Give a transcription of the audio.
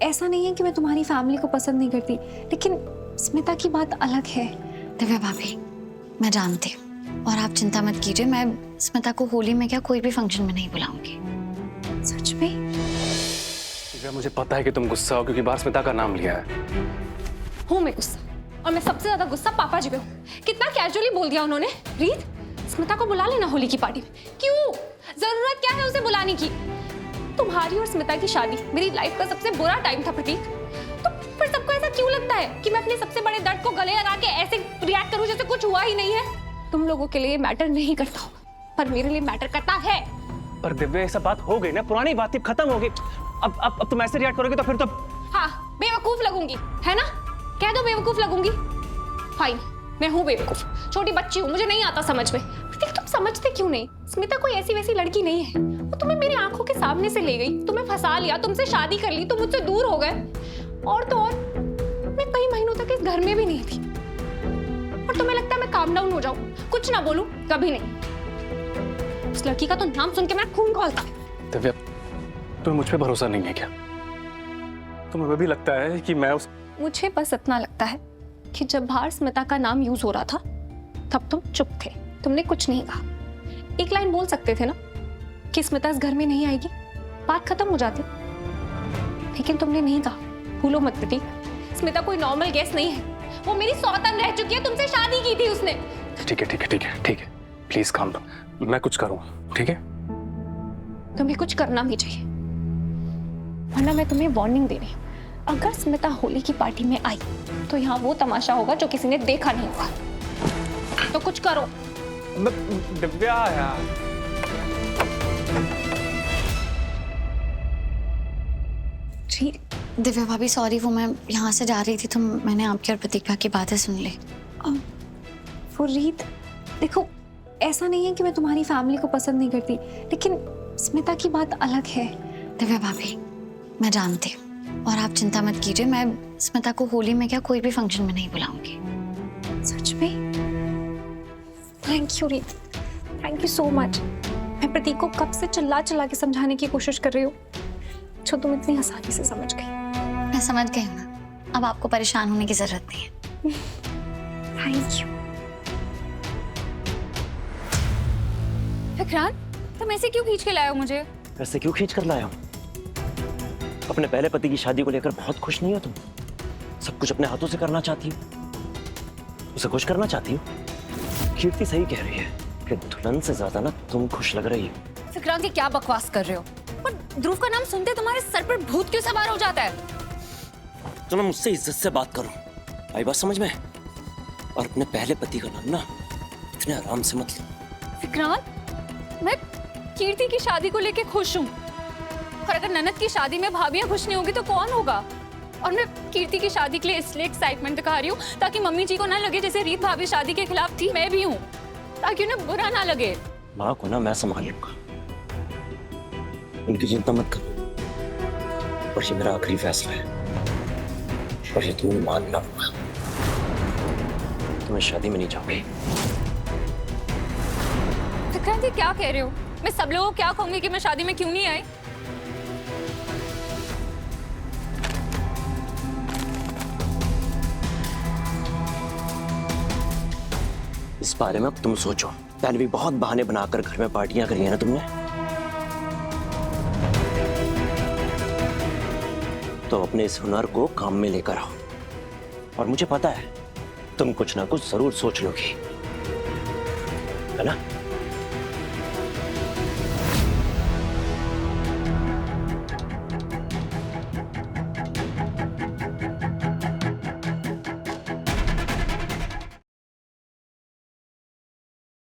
ऐसा नहीं है कि मैं तुम्हारी फैमिली को पसंद नहीं करती, लेकिन स्मिता की बात अलग है। दिव्या भाभी, मैं जानती हूँ और आप चिंता मत कीजिए, मैं स्मिता को होली में क्या कोई भी फंक्शन में नहीं बुलाऊंगी। सच में? दिव्या, मुझे पता है कि तुम गुस्सा हो क्योंकि बाहर स्मिता का नाम लिया है। हूँ मैं गुस्सा, और मैं सबसे ज्यादा गुस्सा पापा जी पे हूँ। कितना कैजुअली बोल दिया उन्होंने। रीत, स्मिता को बुला लेना होली की पार्टी में। क्यों? जरूरत क्या है उसे बुलाने की? तुम्हारी और स्मिता की शादी मेरी लाइफ का सबसे बुरा टाइम था प्रतीक। तो फिर सबको ऐसा क्यों लगता है कि मैं अपने सबसे बड़े दर्द को गले लगा के ऐसे रिएक्ट करूं जैसे कुछ हुआ ही नहीं है? तुम लोगों के लिए मैटर नहीं करता हो, पर मेरे लिए मैटर करता है। पर दिव्या, ये सब बात हो गई ना, पुरानी बात खत्म हो गई। अब तुम ऐसे रिएक्ट करोगे तो फिर तो हाँ, बेवकूफ लगूंगी, है ना? कह दो बेवकूफ लगूंगी। फाइन, मैं हूँ बेवकूफ, छोटी बच्ची हूँ, मुझे नहीं आता समझ में। प्रतीक, तुम समझते क्यों नहीं? स्मिता कोई ऐसी वैसी लड़की नहीं है। वो तुम्हें मेरी आंखों के सामने से ले गई, तुम्हें फंसा लिया, तुमसे शादी कर ली, तुम मुझसे दूर हो गए। और तो और, मैं कई महीनों तक इस घर में भी नहीं थी। और तुम्हें लगता है मैं काम डाउन हो जाऊं, कुछ ना बोलूं? कभी नहीं। उस लड़की का तो नाम सुन के मेरा खून खौलता है। दिव्या, तुम्हें मुझ पे भरोसा नहीं है क्या? तुम्हें भी लगता है कि मैं उस... मुझे बस इतना लगता है कि जब बाहर स्मिता का नाम यूज हो रहा था तब तुम चुप थे, तुमने कुछ नहीं कहा। एक लाइन बोल सकते थे ना कि स्मिता इस घर में नहीं आएगी, बात खत्म हो जाती। लेकिन तुमने नहीं कहा। भूलो मत प्रतीक, स्मिता कोई नॉर्मल गेस्ट नहीं है, वो मेरी सौतन रह चुकी है, तुमसे शादी की थी उसने। ठीक है, ठीक है, ठीक है, ठीक है, प्लीज काम डाउन, मैं कुछ करूंगा, ठीक है? तुम्हें कुछ करना भी चाहिए, वरना मैं तुम्हें वार्निंग दे रही हूँ। अगर स्मिता होली की पार्टी में आई तो यहाँ वो तमाशा होगा जो किसी ने देखा नहीं होगा। तो कुछ करो। दिव्या यार, जी दिव्या भाभी सॉरी, वो मैं यहाँ से जा रही थी तो मैंने आपकी और प्रतीक की बातें सुन ली। वो रीत, देखो ऐसा नहीं है कि मैं तुम्हारी फैमिली को पसंद नहीं करती, लेकिन स्मिता की बात अलग है। दिव्या भाभी, मैं जानती हूँ और आप चिंता मत कीजिए, मैं स्मिता को होली में क्या कोई भी फंक्शन में नहीं बुलाऊंगी। सच में? थैंक यू रीत, थैंक यू सो मच। मैं प्रतीक को कब से चिल्ला चिल्ला के समझाने की कोशिश कर रही हूँ, जो तुम इतनी आसानी से समझ गई। मैं समझ गई हूँ ना, अब आपको परेशान होने की जरूरत नहीं है। Thank you. विक्रांत, तुम ऐसे क्यों खींच के लाए हो मुझे? ऐसे क्यों खींच कर लाया हूँ? अपने पहले पति की शादी को लेकर बहुत खुश नहीं हो तुम? सब कुछ अपने हाथों से करना चाहती हो, उसे खुश करना चाहती हो। कीर्ति सही कह रही है कि दुल्हन से ज्यादा ना तुम खुश लग रही हो। विक्रांत, ये क्या बकवास कर रहे हो? पर ध्रुव का नाम सुनते तुम्हारे सर पर भूत क्यों सवार हो जाता है? तो ना मुझसे इज्जत से बात करो, आई बात समझ में? और अपने पहले पति का नाम ना इतने आराम से मत लो। विक्रांत, मैं कीर्ति की शादी को लेके खुश हूँ, और अगर ननद की शादी में भाभियां खुश नहीं होगी तो कौन होगा? और मैं कीर्ति की शादी के लिए इसलिए एक्साइटमेंट दिखा रही हूँ ताकि मम्मी जी को ना लगे जैसे रीत भाभी शादी के खिलाफ थी, मैं भी हूँ, ताकि उन्हें बुरा ना लगे। माँ को ना मैं संभाल लूंगा, उनकी चिंता मत करो। और ये मेरा आखिरी फैसला है, और ये तुम्हें मानना होगा। तुम्हें शादी में नहीं जाओगे। विक्रांत, ये क्या कह रहे हो? मैं सब लोगों को क्या कहूंगी कि मैं शादी में क्यों नहीं आई? इस बारे में अब तुम सोचो। पहले भी बहुत बहाने बनाकर घर में पार्टियां करी है ना तुमने, तो अपने इस हुनर को काम में लेकर आओ। और मुझे पता है तुम कुछ ना कुछ जरूर सोच लोगी, है ना?